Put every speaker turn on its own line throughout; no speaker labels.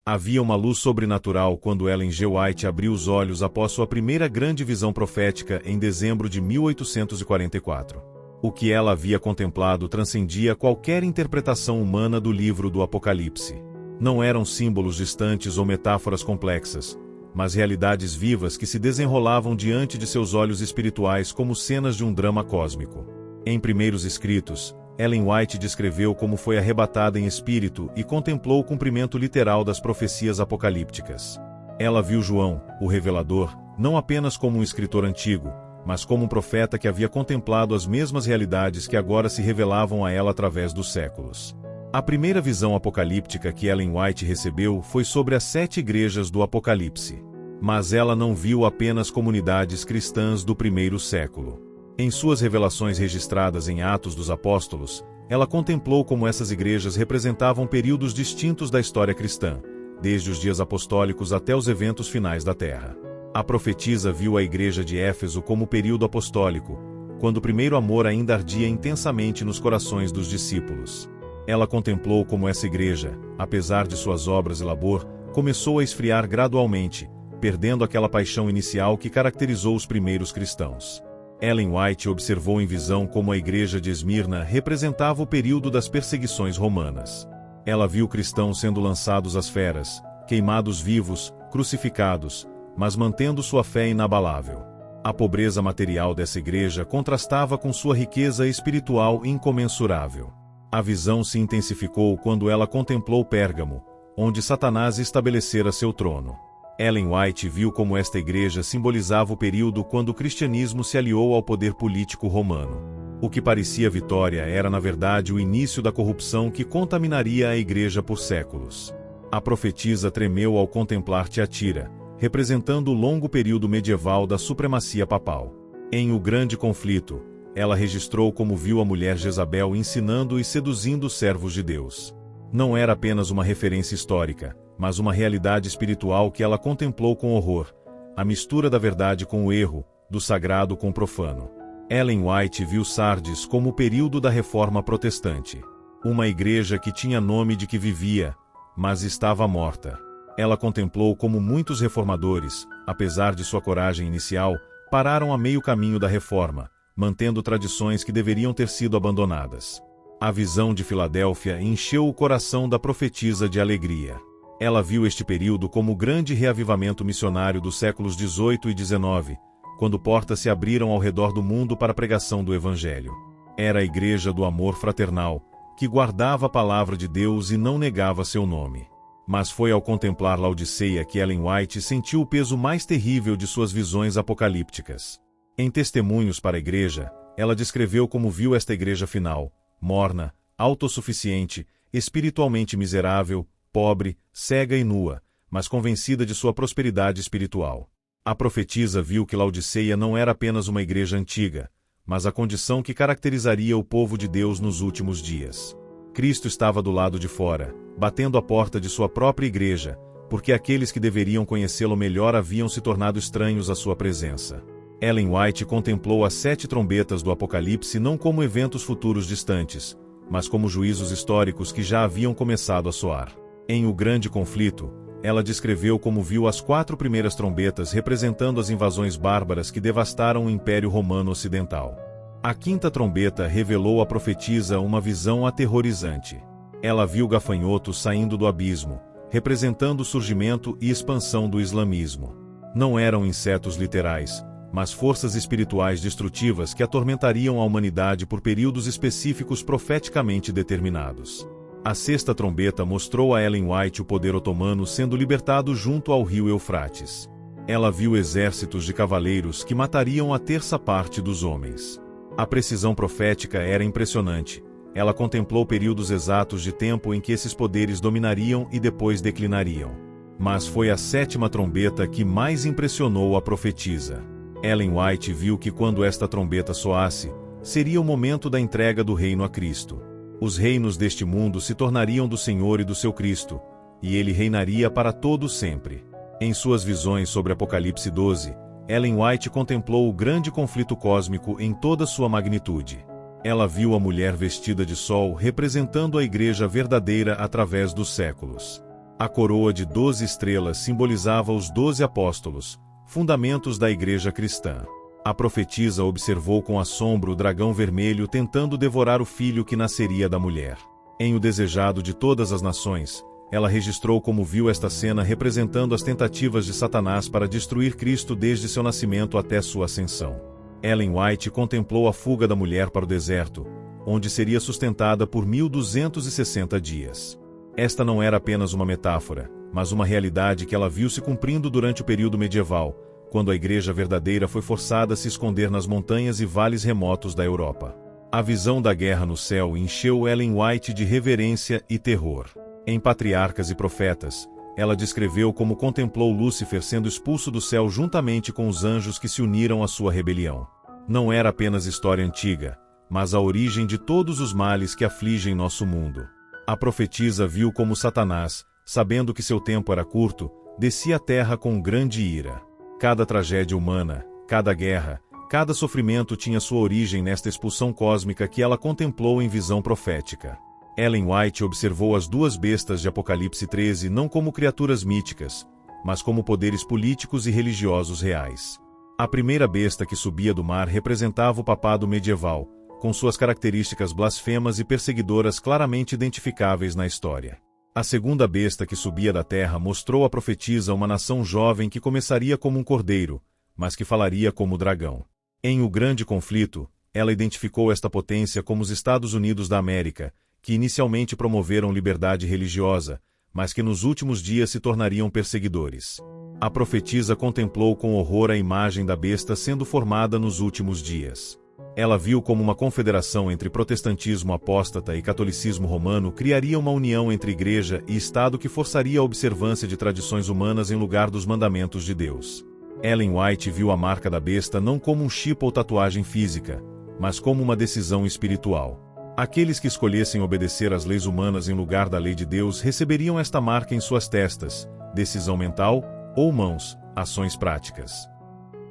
Havia uma luz sobrenatural quando Ellen G. White abriu os olhos após sua primeira grande visão profética em dezembro de 1844. O que ela havia contemplado transcendia qualquer interpretação humana do livro do Apocalipse. Não eram símbolos distantes ou metáforas complexas, mas realidades vivas que se desenrolavam diante de seus olhos espirituais como cenas de um drama cósmico. Em primeiros escritos, Ellen White descreveu como foi arrebatada em espírito e contemplou o cumprimento literal das profecias apocalípticas. Ela viu João, o revelador, não apenas como um escritor antigo, mas como um profeta que havia contemplado as mesmas realidades que agora se revelavam a ela através dos séculos. A primeira visão apocalíptica que Ellen White recebeu foi sobre as 7 igrejas do Apocalipse. Mas ela não viu apenas comunidades cristãs do primeiro século. Em suas revelações registradas em Atos dos Apóstolos, ela contemplou como essas igrejas representavam períodos distintos da história cristã, desde os dias apostólicos até os eventos finais da Terra. A profetisa viu a igreja de Éfeso como o período apostólico, quando o primeiro amor ainda ardia intensamente nos corações dos discípulos. Ela contemplou como essa igreja, apesar de suas obras e labor, começou a esfriar gradualmente, perdendo aquela paixão inicial que caracterizou os primeiros cristãos. Ellen White observou em visão como a igreja de Esmirna representava o período das perseguições romanas. Ela viu cristãos sendo lançados às feras, queimados vivos, crucificados, mas mantendo sua fé inabalável. A pobreza material dessa igreja contrastava com sua riqueza espiritual incomensurável. A visão se intensificou quando ela contemplou Pérgamo, onde Satanás estabelecera seu trono. Ellen White viu como esta igreja simbolizava o período quando o cristianismo se aliou ao poder político romano. O que parecia vitória era na verdade o início da corrupção que contaminaria a igreja por séculos. A profetisa tremeu ao contemplar Tiatira, representando o longo período medieval da supremacia papal. Em O Grande Conflito, ela registrou como viu a mulher Jezabel ensinando e seduzindo os servos de Deus. Não era apenas uma referência histórica, mas uma realidade espiritual que ela contemplou com horror, a mistura da verdade com o erro, do sagrado com o profano. Ellen White viu Sardes como o período da Reforma Protestante. Uma igreja que tinha nome de que vivia, mas estava morta. Ela contemplou como muitos reformadores, apesar de sua coragem inicial, pararam a meio caminho da reforma, mantendo tradições que deveriam ter sido abandonadas. A visão de Filadélfia encheu o coração da profetisa de alegria. Ela viu este período como o grande reavivamento missionário dos séculos XVIII e XIX, quando portas se abriram ao redor do mundo para a pregação do Evangelho. Era a igreja do amor fraternal, que guardava a palavra de Deus e não negava seu nome. Mas foi ao contemplar Laodiceia que Ellen White sentiu o peso mais terrível de suas visões apocalípticas. Em Testemunhos para a Igreja, ela descreveu como viu esta igreja final, morna, autossuficiente, espiritualmente miserável, pobre, cega e nua, mas convencida de sua prosperidade espiritual. A profetisa viu que Laodiceia não era apenas uma igreja antiga, mas a condição que caracterizaria o povo de Deus nos últimos dias. Cristo estava do lado de fora, batendo a porta de sua própria igreja, porque aqueles que deveriam conhecê-lo melhor haviam se tornado estranhos à sua presença. Ellen White contemplou as 7 trombetas do Apocalipse não como eventos futuros distantes, mas como juízos históricos que já haviam começado a soar. Em O Grande Conflito, ela descreveu como viu as 4 primeiras trombetas representando as invasões bárbaras que devastaram o Império Romano Ocidental. A 5ª trombeta revelou à profetisa uma visão aterrorizante. Ela viu gafanhotos saindo do abismo, representando o surgimento e expansão do islamismo. Não eram insetos literais, mas forças espirituais destrutivas que atormentariam a humanidade por períodos específicos profeticamente determinados. A 6ª trombeta mostrou a Ellen White o poder otomano sendo libertado junto ao rio Eufrates. Ela viu exércitos de cavaleiros que matariam a 1/3 parte dos homens. A precisão profética era impressionante. Ela contemplou períodos exatos de tempo em que esses poderes dominariam e depois declinariam. Mas foi a 7ª trombeta que mais impressionou a profetisa. Ellen White viu que quando esta trombeta soasse, seria o momento da entrega do reino a Cristo. Os reinos deste mundo se tornariam do Senhor e do seu Cristo, e ele reinaria para todo sempre. Em suas visões sobre Apocalipse 12, Ellen White contemplou o grande conflito cósmico em toda sua magnitude. Ela viu a mulher vestida de sol representando a igreja verdadeira através dos séculos. A coroa de 12 estrelas simbolizava os 12 apóstolos, fundamentos da igreja cristã. A profetisa observou com assombro o dragão vermelho tentando devorar o filho que nasceria da mulher. Em O Desejado de Todas as Nações, ela registrou como viu esta cena representando as tentativas de Satanás para destruir Cristo desde seu nascimento até sua ascensão. Ellen White contemplou a fuga da mulher para o deserto, onde seria sustentada por 1260 dias. Esta não era apenas uma metáfora, mas uma realidade que ela viu se cumprindo durante o período medieval, quando a igreja verdadeira foi forçada a se esconder nas montanhas e vales remotos da Europa. A visão da guerra no céu encheu Ellen White de reverência e terror. Em Patriarcas e Profetas, ela descreveu como contemplou Lúcifer sendo expulso do céu juntamente com os anjos que se uniram à sua rebelião. Não era apenas história antiga, mas a origem de todos os males que afligem nosso mundo. A profetisa viu como Satanás, sabendo que seu tempo era curto, descia à terra com grande ira. Cada tragédia humana, cada guerra, cada sofrimento tinha sua origem nesta expulsão cósmica que ela contemplou em visão profética. Ellen White observou as duas bestas de Apocalipse 13 não como criaturas míticas, mas como poderes políticos e religiosos reais. A primeira besta que subia do mar representava o papado medieval, com suas características blasfemas e perseguidoras claramente identificáveis na história. A segunda besta que subia da terra mostrou à profetisa uma nação jovem que começaria como um cordeiro, mas que falaria como dragão. Em O Grande Conflito, ela identificou esta potência como os Estados Unidos da América, que inicialmente promoveram liberdade religiosa, mas que nos últimos dias se tornariam perseguidores. A profetisa contemplou com horror a imagem da besta sendo formada nos últimos dias. Ela viu como uma confederação entre protestantismo apóstata e catolicismo romano criaria uma união entre igreja e Estado que forçaria a observância de tradições humanas em lugar dos mandamentos de Deus. Ellen White viu a marca da besta não como um chip ou tatuagem física, mas como uma decisão espiritual. Aqueles que escolhessem obedecer às leis humanas em lugar da lei de Deus receberiam esta marca em suas testas, decisão mental, ou mãos, ações práticas.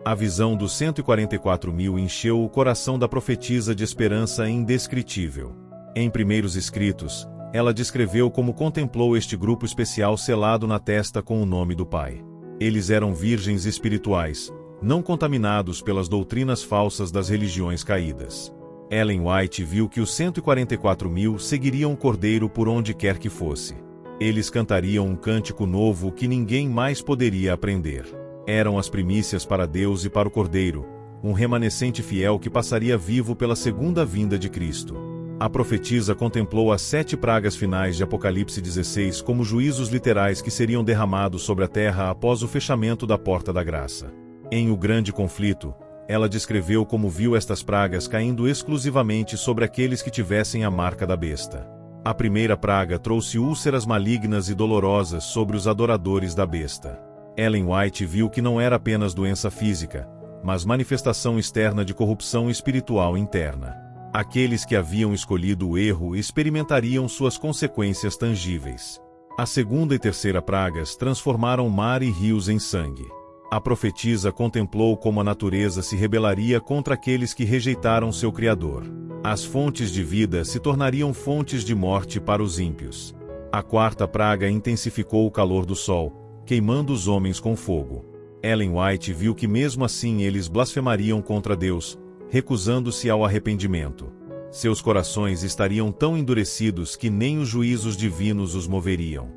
A visão dos 144.000 encheu o coração da profetisa de esperança indescritível. Em Primeiros Escritos, ela descreveu como contemplou este grupo especial selado na testa com o nome do Pai. Eles eram virgens espirituais, não contaminados pelas doutrinas falsas das religiões caídas. Ellen White viu que os 144.000 seguiriam o Cordeiro por onde quer que fosse. Eles cantariam um cântico novo que ninguém mais poderia aprender. Eram as primícias para Deus e para o Cordeiro, um remanescente fiel que passaria vivo pela segunda vinda de Cristo. A profetisa contemplou as 7 pragas finais de Apocalipse 16 como juízos literais que seriam derramados sobre a terra após o fechamento da porta da graça. Em O Grande Conflito, ela descreveu como viu estas pragas caindo exclusivamente sobre aqueles que tivessem a marca da besta. A primeira praga trouxe úlceras malignas e dolorosas sobre os adoradores da besta. Ellen White viu que não era apenas doença física, mas manifestação externa de corrupção espiritual interna. Aqueles que haviam escolhido o erro experimentariam suas consequências tangíveis. A segunda e terceira pragas transformaram mar e rios em sangue. A profetisa contemplou como a natureza se rebelaria contra aqueles que rejeitaram seu Criador. As fontes de vida se tornariam fontes de morte para os ímpios. A quarta praga intensificou o calor do sol, queimando os homens com fogo. Ellen White viu que mesmo assim eles blasfemariam contra Deus, recusando-se ao arrependimento. Seus corações estariam tão endurecidos que nem os juízos divinos os moveriam.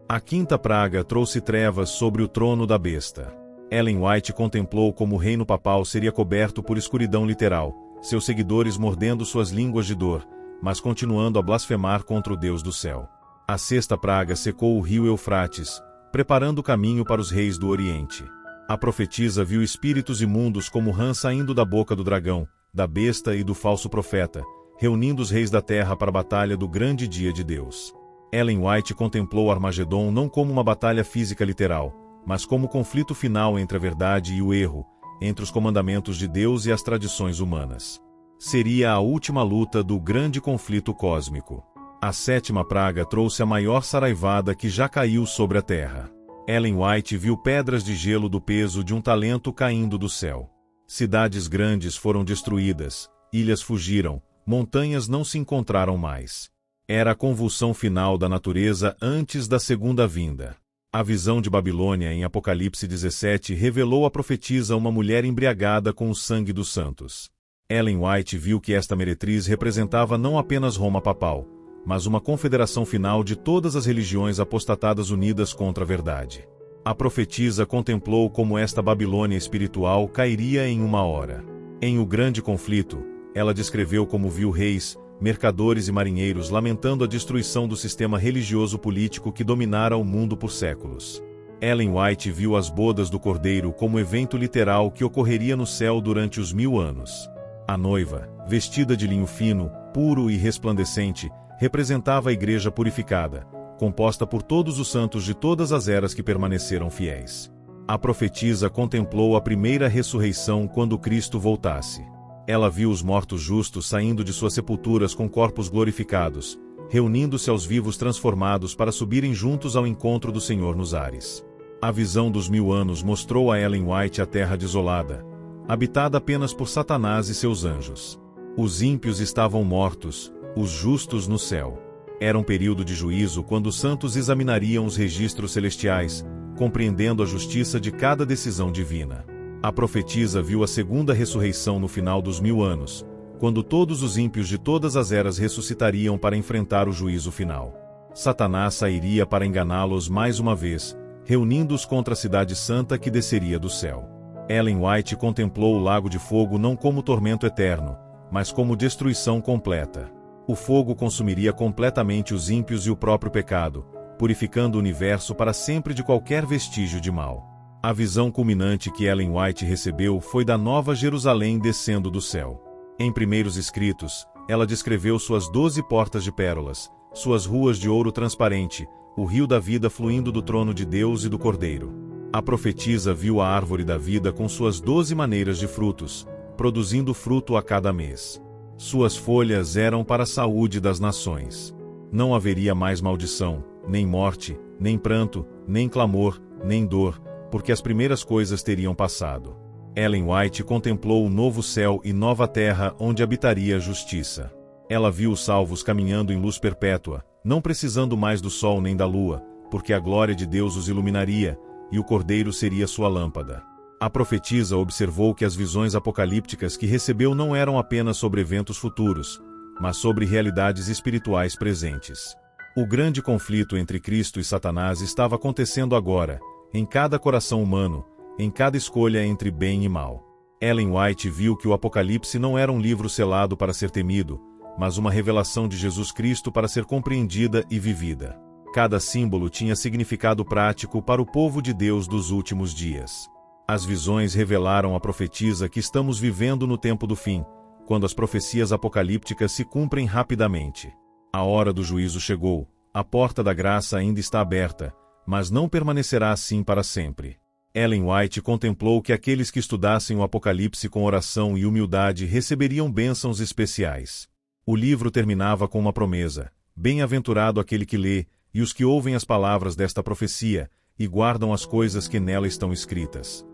A quinta praga trouxe trevas sobre o trono da besta. Ellen White contemplou como o reino papal seria coberto por escuridão literal, seus seguidores mordendo suas línguas de dor, mas continuando a blasfemar contra o Deus do céu. A sexta praga secou o rio Eufrates, preparando o caminho para os reis do Oriente. A profetisa viu espíritos imundos como rã saindo da boca do dragão, da besta e do falso profeta, reunindo os reis da terra para a batalha do grande dia de Deus. Ellen White contemplou Armagedon não como uma batalha física literal, mas como o conflito final entre a verdade e o erro, entre os comandamentos de Deus e as tradições humanas. Seria a última luta do grande conflito cósmico. A sétima praga trouxe a maior saraivada que já caiu sobre a terra. Ellen White viu pedras de gelo do peso de um talento caindo do céu. Cidades grandes foram destruídas, ilhas fugiram, montanhas não se encontraram mais. Era a convulsão final da natureza antes da segunda vinda. A visão de Babilônia em Apocalipse 17 revelou à profetisa uma mulher embriagada com o sangue dos santos. Ellen White viu que esta meretriz representava não apenas Roma papal, mas uma confederação final de todas as religiões apostatadas unidas contra a verdade. A profetisa contemplou como esta Babilônia espiritual cairia em uma hora. Em O Grande Conflito, ela descreveu como viu reis, mercadores e marinheiros lamentando a destruição do sistema religioso-político que dominara o mundo por séculos. Ellen White viu as bodas do Cordeiro como evento literal que ocorreria no céu durante os 1000 anos. A noiva, vestida de linho fino, puro e resplandecente, representava a igreja purificada, composta por todos os santos de todas as eras que permaneceram fiéis. A profetisa contemplou a primeira ressurreição quando Cristo voltasse. Ela viu os mortos justos saindo de suas sepulturas com corpos glorificados, reunindo-se aos vivos transformados para subirem juntos ao encontro do Senhor nos ares. A visão dos 1000 anos mostrou a Ellen White a terra desolada, habitada apenas por Satanás e seus anjos. Os ímpios estavam mortos, os justos no céu. Era um período de juízo quando os santos examinariam os registros celestiais, compreendendo a justiça de cada decisão divina. A profetisa viu a segunda ressurreição no final dos 1000 anos, quando todos os ímpios de todas as eras ressuscitariam para enfrentar o juízo final. Satanás sairia para enganá-los mais uma vez, reunindo-os contra a cidade santa que desceria do céu. Ellen White contemplou o lago de fogo não como tormento eterno, mas como destruição completa. O fogo consumiria completamente os ímpios e o próprio pecado, purificando o universo para sempre de qualquer vestígio de mal. A visão culminante que Ellen White recebeu foi da Nova Jerusalém descendo do céu. Em primeiros escritos, ela descreveu suas 12 portas de pérolas, suas ruas de ouro transparente, o rio da vida fluindo do trono de Deus e do Cordeiro. A profetisa viu a árvore da vida com suas 12 maneiras de frutos, produzindo fruto a cada mês. Suas folhas eram para a saúde das nações. Não haveria mais maldição, nem morte, nem pranto, nem clamor, nem dor, porque as primeiras coisas teriam passado. Ellen White contemplou o novo céu e nova terra onde habitaria a justiça. Ela viu os salvos caminhando em luz perpétua, não precisando mais do sol nem da lua, porque a glória de Deus os iluminaria, e o Cordeiro seria sua lâmpada. A profetisa observou que as visões apocalípticas que recebeu não eram apenas sobre eventos futuros, mas sobre realidades espirituais presentes. O grande conflito entre Cristo e Satanás estava acontecendo agora, em cada coração humano, em cada escolha entre bem e mal. Ellen White viu que o Apocalipse não era um livro selado para ser temido, mas uma revelação de Jesus Cristo para ser compreendida e vivida. Cada símbolo tinha significado prático para o povo de Deus dos últimos dias. As visões revelaram à profetisa que estamos vivendo no tempo do fim, quando as profecias apocalípticas se cumprem rapidamente. A hora do juízo chegou, a porta da graça ainda está aberta, mas não permanecerá assim para sempre. Ellen White contemplou que aqueles que estudassem o Apocalipse com oração e humildade receberiam bênçãos especiais. O livro terminava com uma promessa: bem-aventurado aquele que lê, e os que ouvem as palavras desta profecia, e guardam as coisas que nela estão escritas.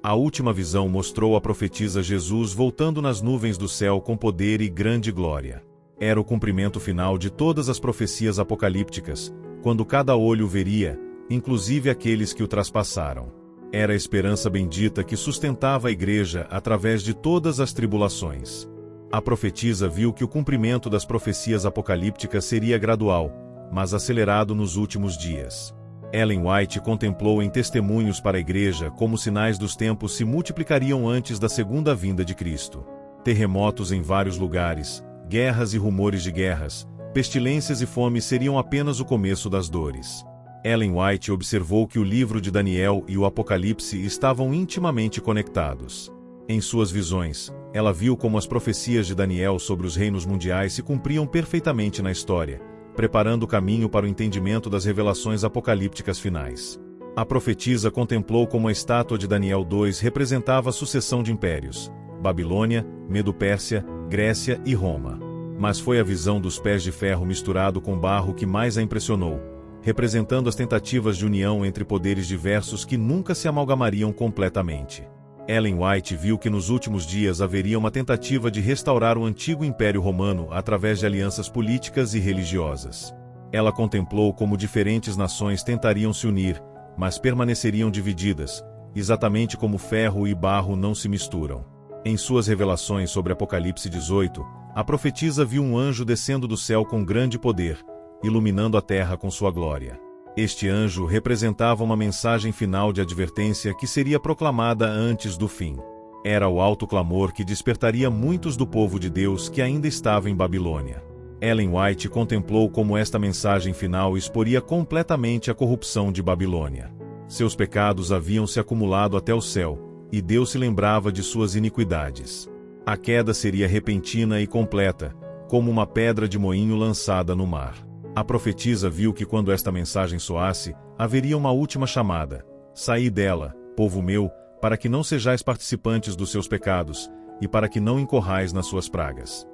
A última visão mostrou a profetisa Jesus voltando nas nuvens do céu com poder e grande glória. Era o cumprimento final de todas as profecias apocalípticas, quando cada olho o veria, inclusive aqueles que o traspassaram. Era a esperança bendita que sustentava a igreja através de todas as tribulações. A profetisa viu que o cumprimento das profecias apocalípticas seria gradual, mas acelerado nos últimos dias. Ellen White contemplou em testemunhos para a igreja como sinais dos tempos se multiplicariam antes da segunda vinda de Cristo. Terremotos em vários lugares, guerras e rumores de guerras, pestilências e fome seriam apenas o começo das dores. Ellen White observou que o livro de Daniel e o Apocalipse estavam intimamente conectados. Em suas visões, ela viu como as profecias de Daniel sobre os reinos mundiais se cumpriam perfeitamente na história, preparando o caminho para o entendimento das revelações apocalípticas finais. A profetisa contemplou como a estátua de Daniel 2 representava a sucessão de impérios: Babilônia, Medo-Pérsia, Grécia e Roma. Mas foi a visão dos pés de ferro misturado com barro que mais a impressionou, representando as tentativas de união entre poderes diversos que nunca se amalgamariam completamente. Ellen White viu que nos últimos dias haveria uma tentativa de restaurar o antigo Império Romano através de alianças políticas e religiosas. Ela contemplou como diferentes nações tentariam se unir, mas permaneceriam divididas, exatamente como ferro e barro não se misturam. Em suas revelações sobre Apocalipse 18, a profetisa viu um anjo descendo do céu com grande poder, iluminando a terra com sua glória. Este anjo representava uma mensagem final de advertência que seria proclamada antes do fim. Era o alto clamor que despertaria muitos do povo de Deus que ainda estava em Babilônia. Ellen White contemplou como esta mensagem final exporia completamente a corrupção de Babilônia. Seus pecados haviam se acumulado até o céu, e Deus se lembrava de suas iniquidades. A queda seria repentina e completa, como uma pedra de moinho lançada no mar. A profetisa viu que quando esta mensagem soasse, haveria uma última chamada: saí dela, povo meu, para que não sejais participantes dos seus pecados, e para que não incorrais nas suas pragas.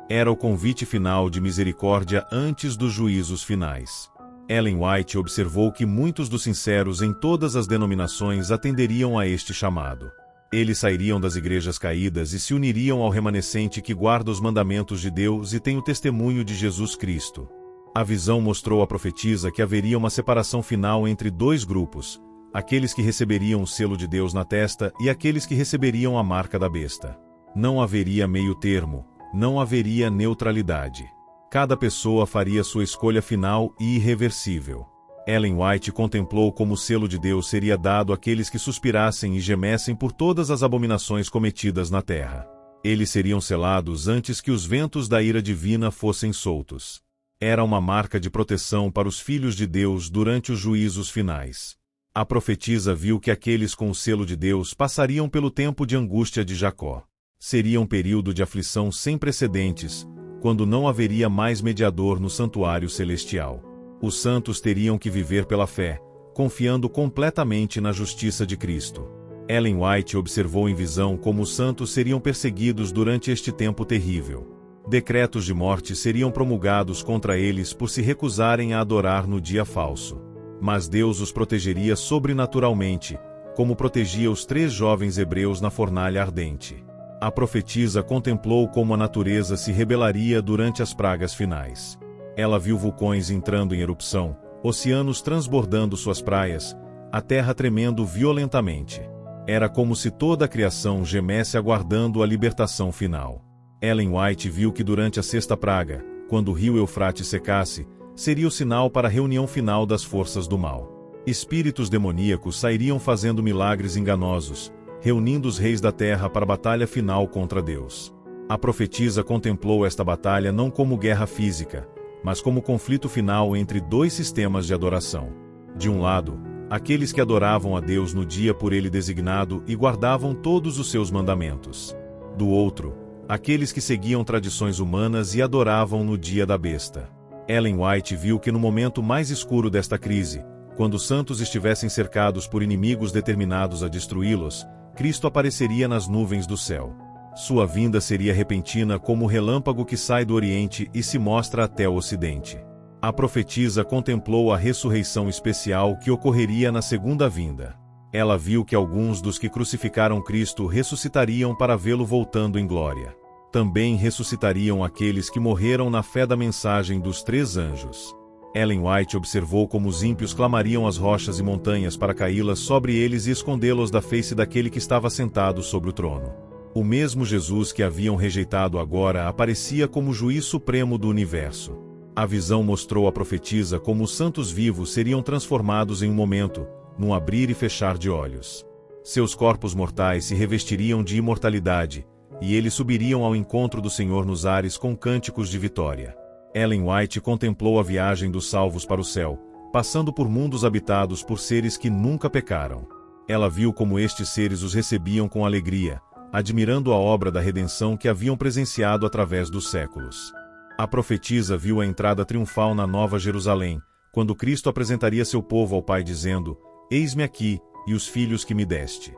Era o convite final de misericórdia antes dos juízos finais. Ellen White observou que muitos dos sinceros em todas as denominações atenderiam a este chamado. Eles sairiam das igrejas caídas e se uniriam ao remanescente que guarda os mandamentos de Deus e tem o testemunho de Jesus Cristo. A visão mostrou à profetisa que haveria uma separação final entre dois grupos, aqueles que receberiam o selo de Deus na testa e aqueles que receberiam a marca da besta. Não haveria meio termo, não haveria neutralidade. Cada pessoa faria sua escolha final e irreversível. Ellen White contemplou como o selo de Deus seria dado àqueles que suspirassem e gemessem por todas as abominações cometidas na terra. Eles seriam selados antes que os ventos da ira divina fossem soltos. Era uma marca de proteção para os filhos de Deus durante os juízos finais. A profetisa viu que aqueles com o selo de Deus passariam pelo tempo de angústia de Jacó. Seria um período de aflição sem precedentes, quando não haveria mais mediador no santuário celestial. Os santos teriam que viver pela fé, confiando completamente na justiça de Cristo. Ellen White observou em visão como os santos seriam perseguidos durante este tempo terrível. Decretos de morte seriam promulgados contra eles por se recusarem a adorar no dia falso. Mas Deus os protegeria sobrenaturalmente, como protegia os 3 jovens hebreus na fornalha ardente. A profetisa contemplou como a natureza se rebelaria durante as pragas finais. Ela viu vulcões entrando em erupção, oceanos transbordando suas praias, a terra tremendo violentamente. Era como se toda a criação gemesse aguardando a libertação final. Ellen White viu que durante a 6ª praga, quando o rio Eufrates secasse, seria o sinal para a reunião final das forças do mal. Espíritos demoníacos sairiam fazendo milagres enganosos, reunindo os reis da terra para a batalha final contra Deus. A profetisa contemplou esta batalha não como guerra física, mas como conflito final entre 2 sistemas de adoração. De um lado, aqueles que adoravam a Deus no dia por ele designado e guardavam todos os seus mandamentos. Do outro, aqueles que seguiam tradições humanas e adoravam no dia da besta. Ellen White viu que no momento mais escuro desta crise, quando os santos estivessem cercados por inimigos determinados a destruí-los, Cristo apareceria nas nuvens do céu. Sua vinda seria repentina como o relâmpago que sai do Oriente e se mostra até o Ocidente. A profetisa contemplou a ressurreição especial que ocorreria na segunda vinda. Ela viu que alguns dos que crucificaram Cristo ressuscitariam para vê-lo voltando em glória. Também ressuscitariam aqueles que morreram na fé da mensagem dos 3 anjos. Ellen White observou como os ímpios clamariam as rochas e montanhas para caí-las sobre eles e escondê-los da face daquele que estava sentado sobre o trono. O mesmo Jesus que haviam rejeitado agora aparecia como o juiz supremo do universo. A visão mostrou à profetisa como os santos vivos seriam transformados em um momento, num abrir e fechar de olhos. Seus corpos mortais se revestiriam de imortalidade, e eles subiriam ao encontro do Senhor nos ares com cânticos de vitória. Ellen White contemplou a viagem dos salvos para o céu, passando por mundos habitados por seres que nunca pecaram. Ela viu como estes seres os recebiam com alegria, admirando a obra da redenção que haviam presenciado através dos séculos. A profetisa viu a entrada triunfal na Nova Jerusalém, quando Cristo apresentaria seu povo ao Pai dizendo: "Eis-me aqui, e os filhos que me deste."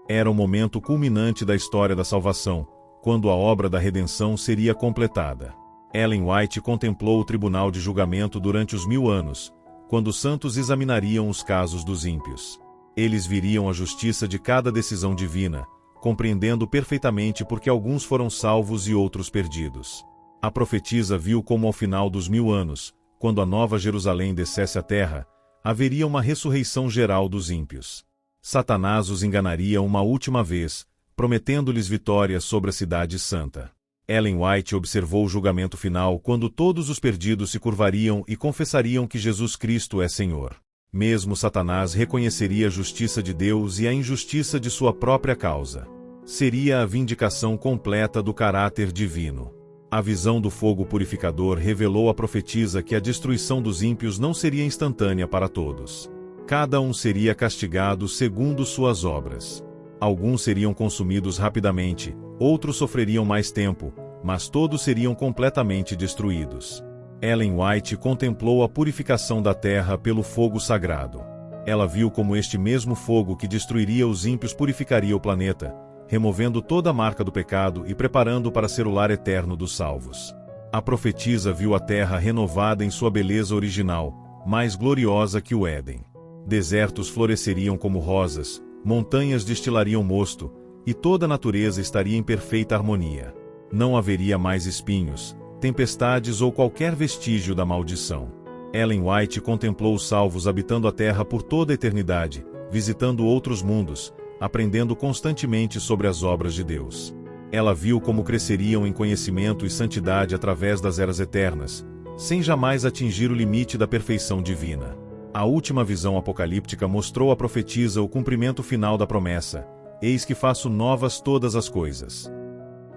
Era o momento culminante da história da salvação, quando a obra da redenção seria completada. Ellen White contemplou o tribunal de julgamento durante os 1000 anos, quando os santos examinariam os casos dos ímpios. Eles viriam a justiça de cada decisão divina, compreendendo perfeitamente por que alguns foram salvos e outros perdidos. A profetisa viu como ao final dos 1000 anos, quando a nova Jerusalém descesse à terra, haveria uma ressurreição geral dos ímpios. Satanás os enganaria uma última vez, prometendo-lhes vitória sobre a cidade santa. Ellen White observou o julgamento final quando todos os perdidos se curvariam e confessariam que Jesus Cristo é Senhor. Mesmo Satanás reconheceria a justiça de Deus e a injustiça de sua própria causa. Seria a vindicação completa do caráter divino. A visão do fogo purificador revelou à profetisa que a destruição dos ímpios não seria instantânea para todos. Cada um seria castigado segundo suas obras. Alguns seriam consumidos rapidamente, outros sofreriam mais tempo, mas todos seriam completamente destruídos. Ellen White contemplou a purificação da terra pelo fogo sagrado. Ela viu como este mesmo fogo que destruiria os ímpios purificaria o planeta, removendo toda a marca do pecado e preparando para ser o lar eterno dos salvos. A profetisa viu a terra renovada em sua beleza original, mais gloriosa que o Éden. Desertos floresceriam como rosas, montanhas destilariam mosto, e toda a natureza estaria em perfeita harmonia. Não haveria mais espinhos, tempestades ou qualquer vestígio da maldição. Ellen White contemplou os salvos habitando a terra por toda a eternidade, visitando outros mundos, aprendendo constantemente sobre as obras de Deus. Ela viu como cresceriam em conhecimento e santidade através das eras eternas, sem jamais atingir o limite da perfeição divina. A última visão apocalíptica mostrou à profetisa o cumprimento final da promessa: eis que faço novas todas as coisas.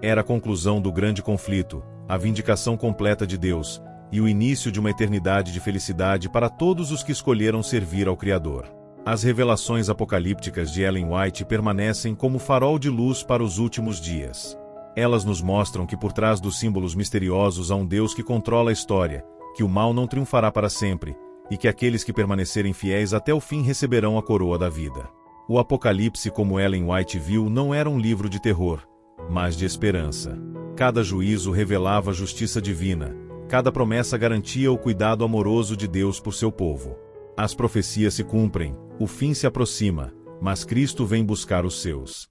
Era a conclusão do grande conflito, a vindicação completa de Deus, e o início de uma eternidade de felicidade para todos os que escolheram servir ao Criador. As revelações apocalípticas de Ellen White permanecem como farol de luz para os últimos dias. Elas nos mostram que por trás dos símbolos misteriosos há um Deus que controla a história, que o mal não triunfará para sempre, e que aqueles que permanecerem fiéis até o fim receberão a coroa da vida. O Apocalipse, como Ellen White viu, não era um livro de terror, mas de esperança. Cada juízo revelava a justiça divina, cada promessa garantia o cuidado amoroso de Deus por seu povo. As profecias se cumprem, o fim se aproxima, mas Cristo vem buscar os seus.